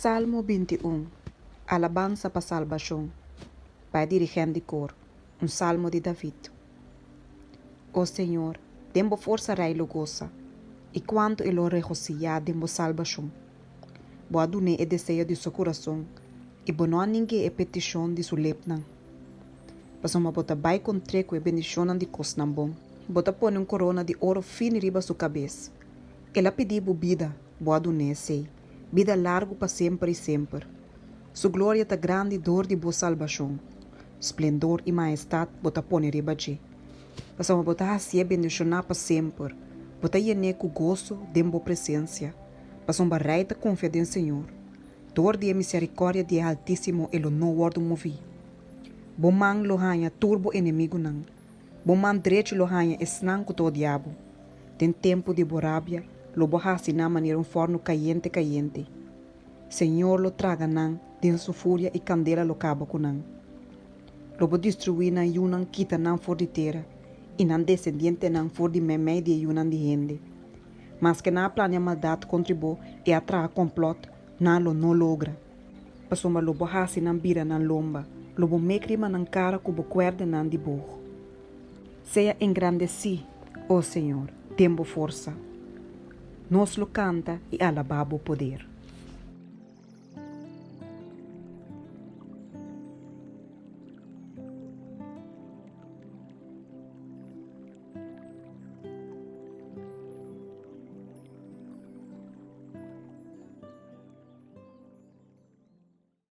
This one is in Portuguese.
Salmo 21. Alabanza para salvación. Para dirigente cor. Un salmo de David. Oh Señor, dembo força rei lo goza, e quanto ele regocija dembo salvação. Boa dune é desejo de seu coração, e bono a ninguém é petição de sua lepna. Passamos bota bai com treco e bendição de cosnan bom. Bota põe corona de ouro fino riba sua cabeça. Ela pediu vida, boa dune sei, vida largo para sempre e sempre. Sua glória tá grande dor de boa salvação. Esplendor e majestade bota põe riba de. Passamos botar assim bendicionar para sempre. Botar iene com gozo de boa presença. Passamos a reita confiar em Senhor. Dor de misericórdia de Altíssimo ele não guarda movi. Bom man lo hanha turbo inimigo não. Bom man direito lo hanha esnan com todo diabo. Tem tempo de borábia, lo borrasi na maneira forno caliente. Senhor lo traga não, de sua fúria e candela lo caba com não. Lo bo destruir na yunan kita não for de terra, e não descendiente não for de meme de yunan de gente. Mas que na plania maldade contribui e atrai complot, não lo não logra. Passoma lo borrasi não bira não lomba, lo bo mecrima não cara cubo cuerda não de burro. Seja engrandeci, ó Senhor, tempo força. Nos lo canta e alababo poder.